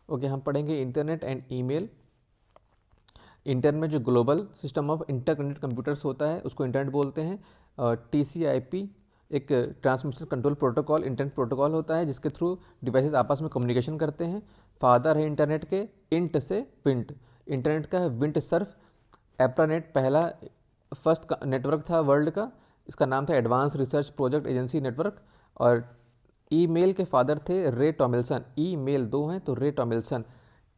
Okay, हम पढ़ेंगे internet and email. Internet में जो global system of interconnected computers होता है उसको इंटरनेट बोलते हैं। TCP/IP एक transmission control protocol internet protocol होता है जिसके थ्रू डिवाइसेस आपस में कम्युनिकेशन करते हैं। फादर है इंटरनेट के इंट से विंट। इंटरनेट का है विंट सर्फ। एप्रानेट पहला फर्स्ट नेटवर्क था वर्ल्ड का, इसका नाम था advance research project agency network. और ईमेल के फादर थे रे टॉमिल्सन। ईमेल दो हैं तो Ray Tomlinson.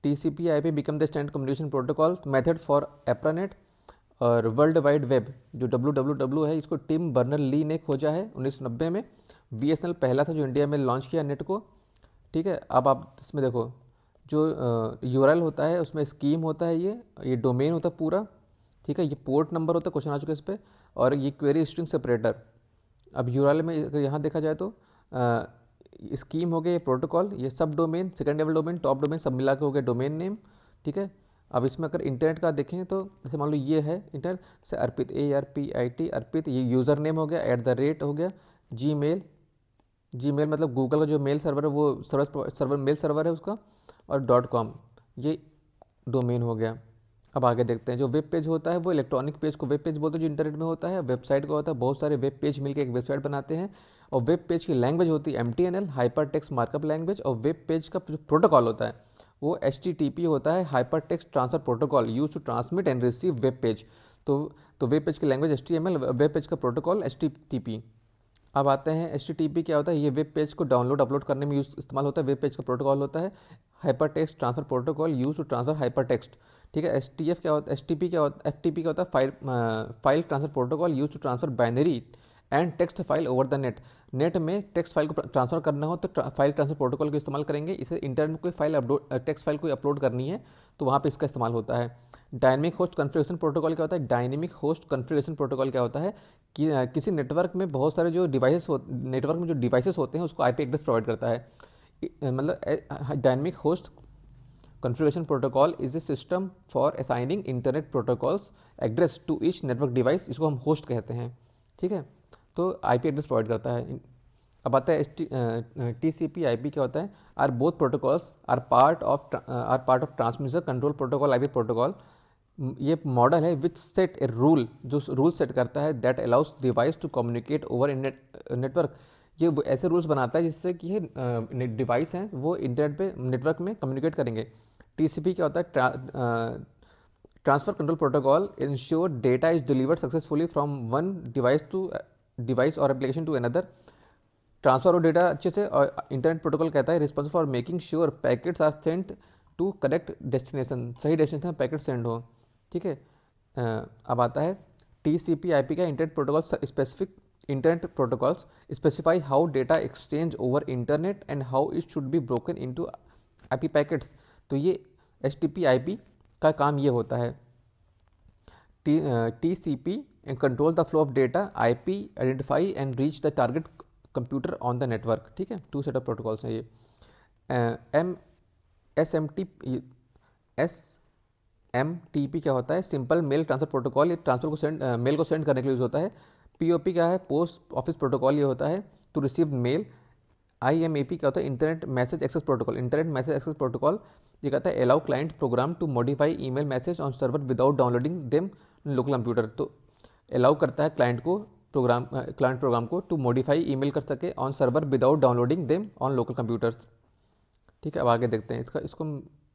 TCP/IP become the standard communication protocol method for ARPANET. और वर्ल्ड वाइड वेब जो WWW है, इसको टिम बर्नर ली ने खोजा है 1990 में। BSNL पहला था जो इंडिया में लॉन्च किया नेट को। ठीक है, अब आप इसमें देखो, जो URL होता है उसमें स्कीम होता है, ये डोमेन होता है पूरा। ठीक है, ये पोर्ट नंबर होता है, क्वेश्चन आ चुका है इस पर। और ये क्वेरी स्ट्रिंग सेपरेटर। अब URL में अगर यहाँ देखा जाए तो स्कीम हो गया, ये प्रोटोकॉल, ये सब domain, second level domain, top domain सब मिला के हो गया डोमेन नेम। ठीक है, अब इसमें अगर इंटरनेट का देखें तो जैसे मान लो ये है इंटरनेट से अर्पित, ARPIT अर्पित, ये यूज़र नेम हो गया, @ हो गया। जीमेल मतलब गूगल का जो मेल सर्वर है वो सर्वर मेल सर्वर है उसका। और .com ये डोमेन हो गया। अब आगे देखते हैं, जो वेब पेज होता है वो इलेक्ट्रॉनिक पेज को वेब पेज बोलते हैं जो इंटरनेट में होता है। वेबसाइट का होता है, बहुत सारे वेब पेज मिलकर एक वेबसाइट बनाते हैं। और वेब पेज की लैंग्वेज होती है MTNL, hyper text markup language. और वेब पेज का जो प्रोटोकॉल होता है वो HTTP होता है, hyper text transfer protocol, use to transmit and receive web page. तो वेब पेज की लैंग्वेज HTML, वेब पेज का प्रोटोकॉल HTTP। अब आते हैं HTTP क्या होता है। ये वेब पेज को डाउनलोड अपलोड करने में इस्तेमाल होता है, वेब पेज का प्रोटोकॉल होता है। Hyper text transfer protocol use to transfer hyper text. ठीक है, STF क्या होता है, STP क्या होता है, FTP क्या होता है, file transfer protocol use to transfer binary and text file over the net. Net में टेक्स्ट फाइल को ट्रांसफर करना हो तो फाइल ट्रांसफर प्रोटोकॉल का इस्तेमाल करेंगे। इसे इंटरनेट में कोई फाइल टेक्स्ट फाइल कोई अपलोड करनी है तो वहाँ पे इसका इस्तेमाल होता है। डायनेमिक होस्ट कॉन्फ़िगरेशन प्रोटोकॉल क्या होता है, डायनेमिक होस्ट कॉन्फ़िगरेशन प्रोटोकॉल क्या होता है कि किसी नेटवर्क में बहुत सारे जो नेटवर्क में जो डिवाइसेस होते हैं उसको IP एड्रेस प्रोवाइड करता है। मतलब dynamic host configuration protocol is a system for assigning internet protocols address to each network device, इसको हम होस्ट कहते हैं। ठीक है, तो IP एड्रेस प्रोवाइड करता है। अब आता है TCP/IP क्या होता है, are both protocols are part of transmission control protocol IP protocol. ये मॉडल है विच सेट ए रूल, जो रूल सेट करता है that allows device to communicate over network. ये ऐसे रूल्स बनाता है जिससे कि ये डिवाइस हैं वो इंटरनेट पे नेटवर्क में कम्युनिकेट करेंगे। TCP क्या होता है, transfer control protocol ensure data is delivered successfully from one device to device और application to another. Transfer of data अच्छे से, और इंटरनेट प्रोटोकॉल कहता है responsible for making sure packets are sent to correct destination, सही destination packet send हो। ठीक है, अब आता है TCP/IP का internet protocol specific. Internet protocols specify how data exchange over internet and how it should be broken into IP packets. तो ये HTTP/IP का काम ये होता है। TCP control the flow of data, IP identify and reach the target computer on the network. ठीक है, to set of protocols हैं ये। SMTP क्या होता है, सिंपल मेल ट्रांसफर प्रोटोकॉल, ये ट्रांसफर को मेल को सेंड करने के लिए यूज होता है। POP क्या है, पोस्ट ऑफिस प्रोटोकॉल, ये होता है टू रिसीव मेल। IMAP क्या होता है, internet message access protocol, internet message access protocol, ये कहता है allow client program to modify email message on server without downloading them local computer. तो अलाउ करता है क्लाइंट प्रोग्राम को टू मॉडिफाई ईमेल कर सके on server without downloading them on local computers. ठीक है, अब आगे देखते हैं इसको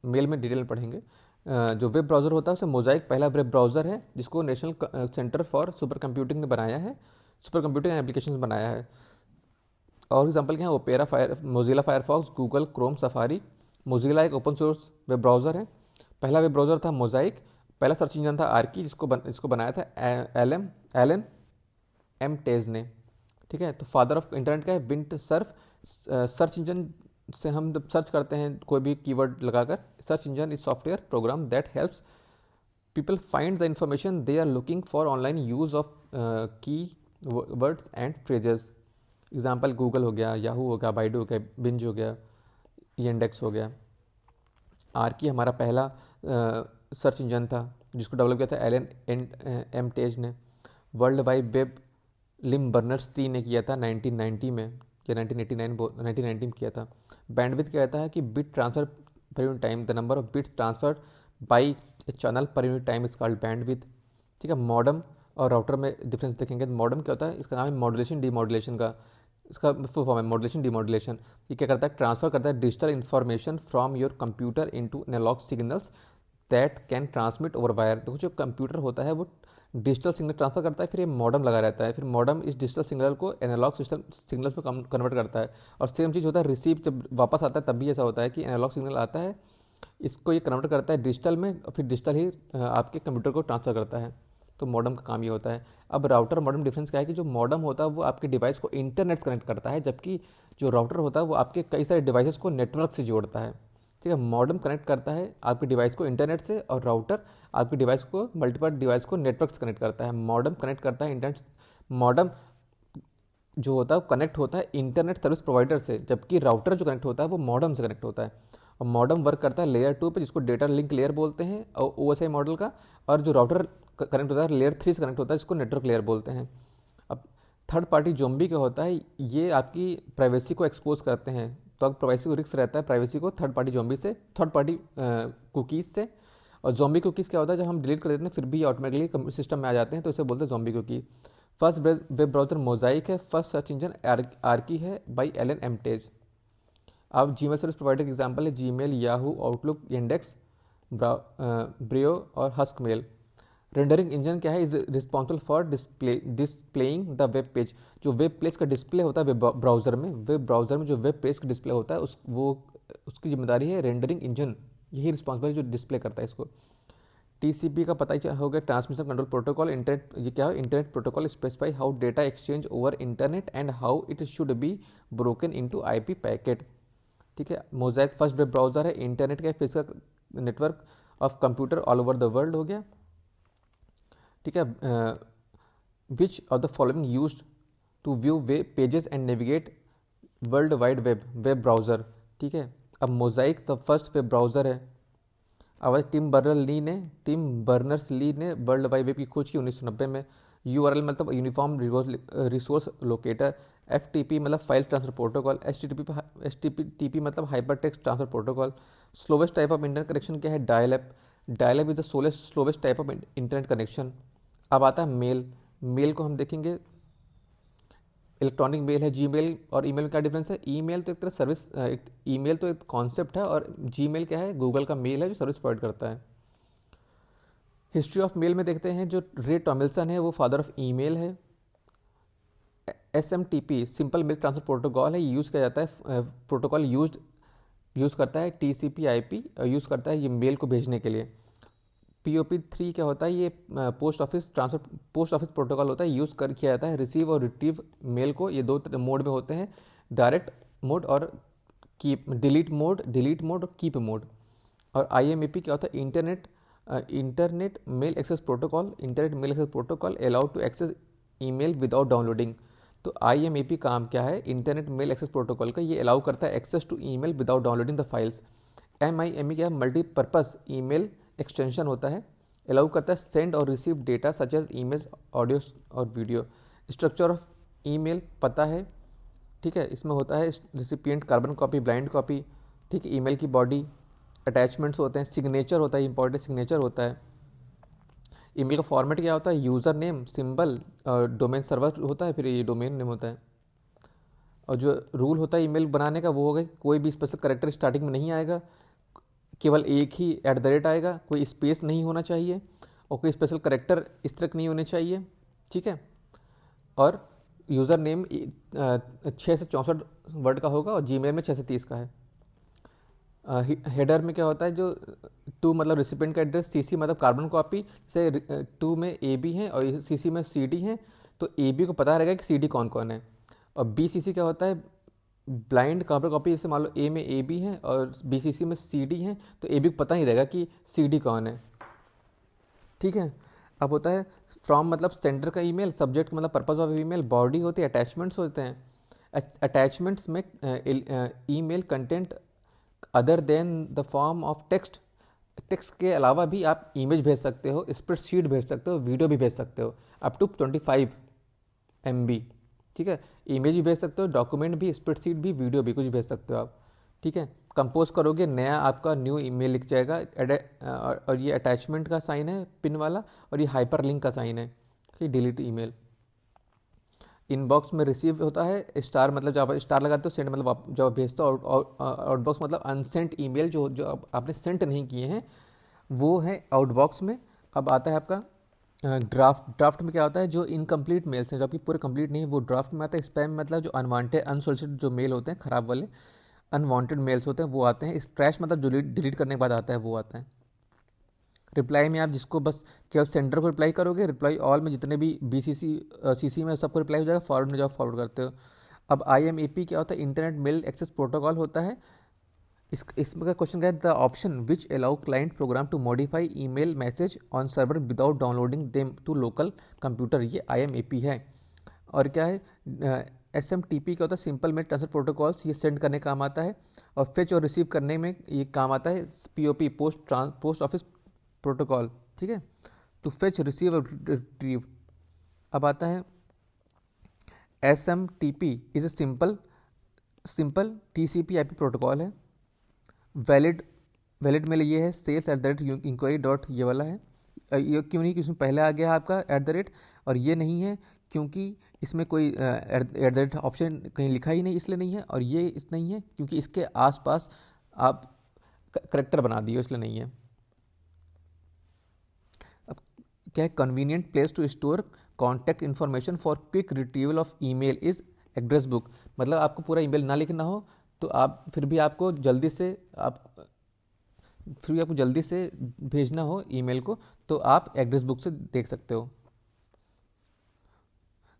मेल में डिटेल में पढ़ेंगे। जो वेब ब्राउज़र होता है उसे मोजाइक पहला वेब ब्राउज़र है जिसको national centre for super computing ने बनाया है, सुपर कंप्यूटिंग एप्लीकेशन बनाया है। और एग्जाम्पल क्या है, opera, Mozilla Firefox, Google Chrome, safari. Mozilla एक ओपन सोर्स वेब ब्राउज़र है। पहला वेब ब्राउज़र था मोजाइक। पहला सर्च इंजन था आर्की जिसको बनाया था एलन M टेज ने। ठीक है, तो फादर ऑफ इंटरनेट का है विंट सर्फ। सर्च इंजन से हम जब सर्च करते हैं कोई भी कीवर्ड लगाकर, search engine is software program that helps people find the information they are looking for online use of key words and phrases. Example Google हो गया, याहू हो गया, बाइडू हो गया, बिंज हो गया, ये इंडेक्स हो गया। आर्की हमारा पहला सर्च इंजन था जिसको डेवलप किया था एलन M टेज ने। वर्ल्ड वाइड वेब लिम बर्नर्स टी ने किया था 1990 में, या 1989 1990 में किया था। बैंडविड्थ कहता है कि bit transfer per unit time, the number of bits transferred by a channel per unit time is called bandwidth। ठीक है, मॉडम और राउटर में डिफरेंस देखेंगे। मॉडम क्या होता है, इसका नाम है मॉड्यूलेशन डीमॉड्यूलेशन का, इसका फुल फॉर्म है मॉड्यूलेशन डीमॉड्यूलेशन। ये क्या करता है, ट्रांसफर करता है digital information from your computer into analog signals that can transmit over wire. देखो जो कंप्यूटर होता है वो डिजिटल सिग्नल ट्रांसफर करता है, फिर ये मॉडम लगा रहता है, फिर मॉडम इस डिजिटल सिग्नल को एनालॉग सिस्टम सिग्नल्स में कन्वर्ट करता है। और सेम चीज़ होता है रिसीव, जब वापस आता है तब भी ऐसा होता है कि एनालॉग सिग्नल आता है, इसको ये कन्वर्ट करता है डिजिटल में, और फिर डिजिटल ही आपके कंप्यूटर को ट्रांसफर करता है। तो मॉडम का काम ये होता है। अब राउटर मॉडम डिफरेंस क्या है कि जो मॉडम होता है वो आपके डिवाइस को इंटरनेट से कनेक्ट करता है, जबकि जो राउटर होता है वो आपके कई सारे डिवाइसेस को नेटवर्क से जोड़ता है। ठीक है, मॉडम कनेक्ट करता है आपके डिवाइस को इंटरनेट से, और राउटर आपके डिवाइस को मल्टीपल डिवाइस को नेटवर्क से कनेक्ट करता है। मॉडम कनेक्ट करता है इंटरनेट, मॉडम जो होता है वो कनेक्ट होता है इंटरनेट सर्विस प्रोवाइडर से, जबकि राउटर जो कनेक्ट होता है वो मॉडम से कनेक्ट होता है। और मॉडम वर्क करता है लेयर 2 पे, जिसको डेटा लिंक लेयर बोलते हैं और OSI मॉडल का, और जो राउटर कनेक्ट होता है लेयर 3 से कनेक्ट होता है, जिसको नेटवर्क लेयर बोलते हैं। अब थर्ड पार्टी ज़ॉम्बी क्या होता है, ये आपकी प्राइवेसी को एक्सपोज करते हैं, तो अगर प्राइवेसी को रिस्क रहता है प्राइवेसी को थर्ड पार्टी ज़ॉम्बी से, थर्ड पार्टी कुकीज़ से। और ज़ॉम्बी कुकीज़ क्या होता है, जब हम डिलीट कर देते हैं फिर भी ऑटोमेटिकली सिस्टम में आ जाते हैं, तो इसे बोलते हैं zombie cookie. First web browser Mosaic है, फर्स्ट सर्च इंजन आर्की है बाई एलन एमटेज। अब जीमेल सर्विस प्रोवाइडर के एग्जांपल है Gmail, Yahoo, Outlook, index, Brio और हस्क मेल। रेंडरिंग इंजन क्या है, is responsible for displaying the web page. जो web page का डिस्प्ले होता है वेब ब्राउज़र में जो वेब पेज का डिस्प्ले होता है उसकी जिम्मेदारी है रेंडरिंग इंजन, यही रिस्पॉन्सिबल जो डिस्प्ले करता है इसको। TCP का पता ही हो गया, ट्रांसमिशन कंट्रोल प्रोटोकॉल। इंटरनेट, ये क्या है, internet protocol specify how data exchange over internet and how it should be broken into IP packet. ठीक है, मोज़ैक फर्स्ट वेब ब्राउज़र है, इंटरनेट का physical network of computer all over the world हो गया। ठीक है, which of the following used to view web pages and navigate world wide web browser. ठीक है, अब Mosaic the first web browser है। अब टिम बर्नर्स ली ने वर्ल्ड वाइड वेब की खोज की 1990 में। URL मतलब यूनिफॉर्म रिसोर्स लोकेटर। FTP मतलब फाइल ट्रांसफर प्रोटोकॉल। HTTP मतलब hyper text transfer protocol. Slowest type of internet connection क्या है, dial up is the slowest type of internet connection. अब आता है मेल को हम देखेंगे, इलेक्ट्रॉनिक मेल है, जीमेल और ईमेल में क्या डिफरेंस है। ईमेल तो एक तरह सर्विस, ईमेल तो एक कॉन्सेप्ट है, और जीमेल क्या है, गूगल का मेल है जो सर्विस प्रोवाइड करता है। हिस्ट्री ऑफ मेल में देखते हैं, जो रे टॉमिल्सन है वो फादर ऑफ ईमेल है। SMTP simple mail transfer protocol है, यूज़ किया जाता है, प्रोटोकॉल यूज़ करता है TCP/IP, यूज़ करता है ये मेल को भेजने के लिए। POP3 क्या होता है, ये पोस्ट ऑफिस प्रोटोकॉल होता है, किया जाता है रिसीव और रिट्रीव मेल को। ये दो मोड में होते हैं, डायरेक्ट मोड और डिलीट मोड और कीप मोड। और IMAP क्या होता है, internet mail access protocol allow to access email without downloading. तो IMAP काम क्या है, इंटरनेट मेल एक्सेस प्रोटोकॉल का, ये अलाउ करता है access to email without downloading the files. MIME क्या है, मल्टीपर्पज़ ईमेल एक्सटेंशन होता है, अलाउ करता है सेंड और receive data such as emails, audio और वीडियो। स्ट्रक्चर ऑफ ईमेल पता है, ठीक है, इसमें होता है recipient, carbon copy, blind copy. ठीक है, ईमेल की बॉडी, अटैचमेंट्स होते हैं, सिग्नेचर होता है, इंपॉर्टेंट सिग्नेचर होता है। ईमेल का फॉर्मेट क्या होता है, user name, symbol, domain server होता है, फिर ये डोमेन नेम होता है। और जो रूल होता है ईमेल बनाने का वो होगा कि कोई भी स्पेशल करेक्टर स्टार्टिंग में नहीं आएगा, केवल एक ही @ आएगा, कोई स्पेस नहीं होना चाहिए, और कोई स्पेशल करेक्टर इस तरह नहीं होने चाहिए। ठीक है, और यूज़र नेम 6 से 64 वर्ड का होगा, और जीमेल में 6 से 30 का है। हेडर में क्या होता है, जो टू मतलब रिसिपेंट का एड्रेस, CC मतलब कार्बन कॉपी, जैसे 2 में AB है और CC में CD है, तो AB को पता रहेगा कि CD कौन कौन है। और BCC क्या होता है, ब्लाइंड कार्बन कॉपी, जैसे मान लो A में AB है और BCC में CD है, तो AB को पता नहीं रहेगा कि CD कौन है। ठीक है, अब होता है फ्रॉम मतलब सेंडर का ईमेल, सब्जेक्ट मतलब पर्पस ऑफ ईमेल, बॉडी होती है, अटैचमेंट्स होते हैं। अटैचमेंट्स में email content other than the form of text के अलावा भी आप इमेज भेज सकते हो, स्प्रेडशीट भेज सकते हो, वीडियो भी भेज सकते हो, अप टू 25 MB। ठीक है, इमेज भी भेज सकते हो, डॉक्यूमेंट भी, स्प्रेडशीट भी, वीडियो भी, कुछ भेज सकते हो आप। ठीक है, कंपोज करोगे नया आपका न्यू ईमेल लिख जाएगा, और ये अटैचमेंट का साइन है पिन वाला, और ये हाइपर लिंक का साइन है, ठीक, डिलीट ईमेल। इनबॉक्स में रिसीव होता है, स्टार मतलब जब आप स्टार लगाते हो, सेंड मतलब आप जब भेजते हो, आउटबॉक्स मतलब अनसेंट ईमेल जो जो आपने सेंड नहीं किए हैं वो है आउटबॉक्स में। अब आता है आपका ड्राफ्ट में क्या होता है, जो इनकम्प्लीट मेल्स हैं, जो आपकी पूरे कंप्लीट नहीं है, वो ड्राफ्ट में आता है। स्पैम मतलब जो अनवांटेड अनसोलिसिटेड जो मेल होते हैं, खराब वाले अनवांटेड मेल्स होते हैं, वो आते हैं। ट्रैश मतलब जो डिलीट करने के बाद आता है, वो आता है। रिप्लाई में आप जिसको बस केवल सेंडर को रिप्लाई करोगे, रिप्लाई ऑल में जितने भी BCC CC में सबको रिप्लाई हो जाएगा, फॉरवर्ड में जब फॉरवर्ड करते हो। अब IMAP क्या होता है, इंटरनेट मेल एक्सेस प्रोटोकॉल होता है। इसमें का क्वेश्चन क्या है, the option which allow client program to modify email message on server without downloading them to local computer, ये IMAP है। और क्या है, SMTP क्या होता है, सिंपल मेल ट्रांसफर प्रोटोकॉल्स, ये सेंड करने काम आता है। और फेच और रिसीव करने में ये काम आता है POP, पोस्ट ऑफिस प्रोटोकॉल, ठीक है, टू फेच रिसीव और रिट्रीव। अब आता है SMTP is a simple TCP IP protocol है। वैलिड मेल ये है, sales@inquiry. ये वाला है। ये क्यों नहीं, इसमें पहले आ गया आपका @ और ये नहीं है क्योंकि इसमें कोई @ ऑप्शन कहीं लिखा ही नहीं, इसलिए नहीं है। और ये इस नहीं है क्योंकि इसके आसपास आप करेक्टर बना दिए, इसलिए नहीं है। अब क्या है, convenient place to store contact information for quick retrieval of email is address book. मतलब आपको पूरा ईमेल ना लिखना हो तो आप फिर भी आपको जल्दी से भेजना हो ईमेल को, तो आप एड्रेस बुक से देख सकते हो।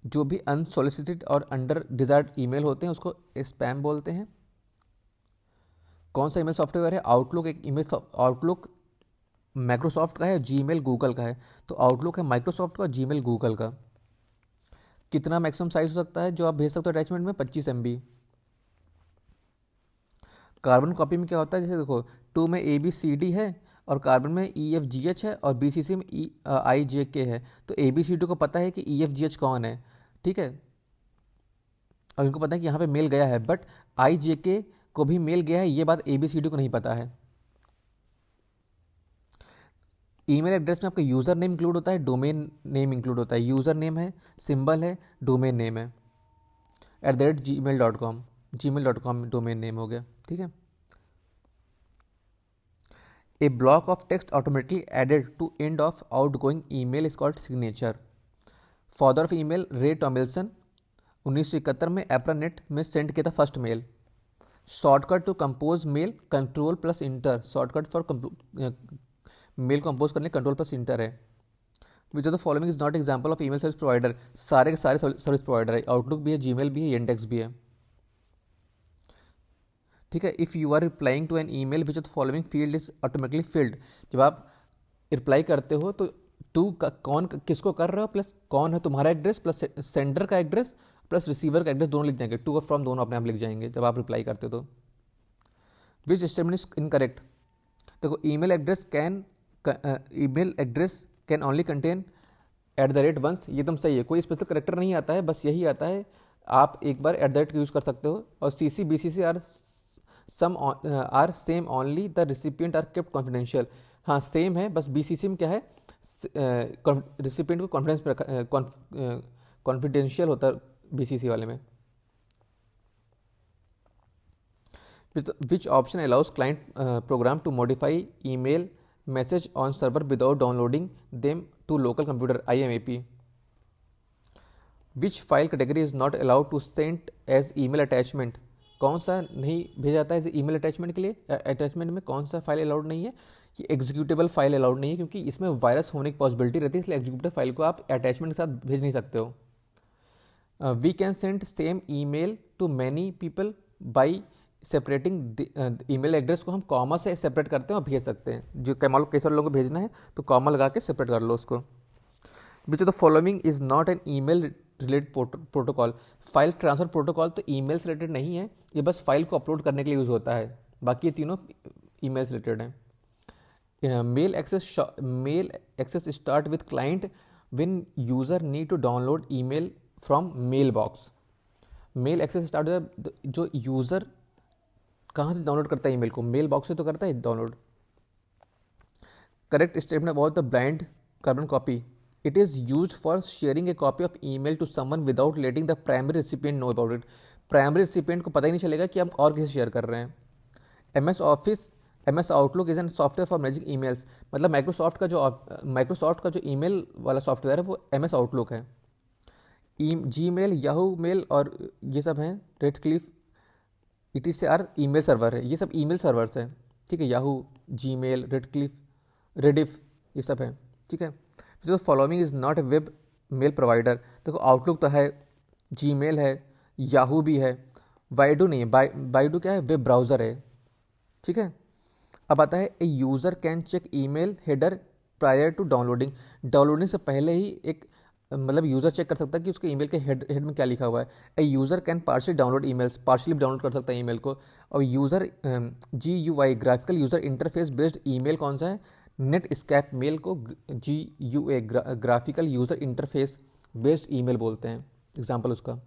जो भी अनसोलिसिटेड और अंडर डिजायर्ड ईमेल होते हैं उसको स्पैम बोलते हैं। कौन सा ईमेल सॉफ्टवेयर है, आउटलुक। एक ईमेल आउटलुक माइक्रोसॉफ्ट का है, जीमेल गूगल का है। तो आउटलुक है माइक्रोसॉफ्ट का, जीमेल गूगल का। कितना मैक्सिमम साइज हो सकता है जो आप भेज सकते हो अटैचमेंट में, 25 MB। कार्बन कॉपी में क्या होता है, जैसे देखो 2 में ABCD है, और कार्बन में EFGH है, और BCC में IJK है। तो ABCD को पता है कि EFGH कौन है, ठीक है, और इनको पता है कि यहाँ पे मेल गया है, बट IJK को भी मेल गया है, ये बात ABCD को नहीं पता है। ईमेल एड्रेस में आपका यूज़र नेम इंक्लूड होता है, डोमेन नेम इंक्लूड होता है। यूज़र नेम है, सिंबल है, डोमेन नेम है, @gmail.com, gmail.com डोमेन नेम हो गया, ठीक है। A block of text automatically added to end of outgoing email is called signature. Father of email Ray Tomlinson 1971 में एप्रानेट में सेंड किया था first mail. Shortcut to compose mail Ctrl+Enter, shortcut for mail compose करने Ctrl+Enter है। Which of the following is not example of email service provider, सारे के सारे service provider है, आउटलुक भी है, जीमेल भी है, येंडेक्स भी है, ठीक है। If you are replying to an email which of the following field is automatically filled, जब आप रिप्लाई करते हो तो टू का कौन किसको कर रहे हो, प्लस कौन है तुम्हारा एड्रेस, प्लस सेंडर का एड्रेस, प्लस रिसीवर का एड्रेस, दोनों लिख जाएंगे, टू और फ्रॉम दोनों अपने आप लिख जाएंगे जब आप रिप्लाई करते हो तो। विच स्टेटमेंट इज इनकरेक्ट, देखो email address can only contain @once, ये एकदम सही है, कोई स्पेशल करेक्टर नहीं आता है, बस यही आता है। आप एक बार @ यूज़ कर सकते हो। और CC BCC are same only the recipient are kept confidential, हाँ सेम है, बस BCC में क्या है, रिसिपिएंट को कॉन्फिडेंस में रखा, कॉन्फिडेंशियल होता है BCC वाले में। Which option allows client program to modify email message on server without downloading them to local computer, IMAP। Which file category is not allowed to send as email attachment, कौन सा नहीं भेजा जाता है एज ईमेल अटैचमेंट के लिए, attachment में कौन सा फाइल अलाउड नहीं है, ये एग्जीक्यूटेबल फाइल अलाउड नहीं है, क्योंकि इसमें वायरस होने की पॉसिबिलिटी रहती है, इसलिए एग्जीक्यूटिव फाइल को आप अटैचमेंट के साथ भेज नहीं सकते हो। We can send same email to many people by separating, email address को हम कॉमा से सेपरेट करते हैं और भेज सकते हैं। जो कई सारे लोगों को भेजना है तो कॉमा लगा के सेपरेट कर लो उसको। विच of the following is not an email related protocol, file transfer protocol तो ईमेल से रिलेटेड नहीं है, ये बस फाइल को अपलोड करने के लिए यूज़ होता है, बाकी ये तीनों ईमेल से रिलेटेड हैं। Mail access start with client when user need to download email from mail box. Mail access start जो यूज़र कहाँ से डाउनलोड करता है ईमेल को? मेल बॉक्स से तो करता है download. Correct statement about the blind carbon copy, it is use for sharing a copy of email to someone without letting the primary recipient know about it. Primary recipient को पता ही नहीं चलेगा कि हम और किसे शेयर कर रहे हैं। MS office, MS Outlook is an software for managing emails, मतलब माइक्रोसॉफ्ट का जो ईमेल वाला सॉफ्टवेयर है वो MS आउटलुक है। Gmail, याहू मेल और ये सब हैं, red cliff ETCR email server है, ये सब ईमेल सर्वर्स हैं, ठीक है। Yahoo, Gmail, red cliff, Rediff, ये सब है, ठीक है। जो following is not a web mail provider, देखो आउटलुक तो है, जीमेल है, याहू भी है, बाइडू नहीं है, बाइडू क्या है? वेब ब्राउज़र है, ठीक है। अब आता है a user can check email header prior to downloading, downloading से पहले ही एक मतलब यूज़र चेक कर सकता है कि उसके ईमेल के हेड में क्या लिखा हुआ है। A user can partially download emails, partially download कर सकता है ईमेल को। और user GUI graphical user interface based email कौन सा है? नेट स्कैप मेल को GUA graphical user interface based email बोलते हैं, एग्जाम्पल उसका।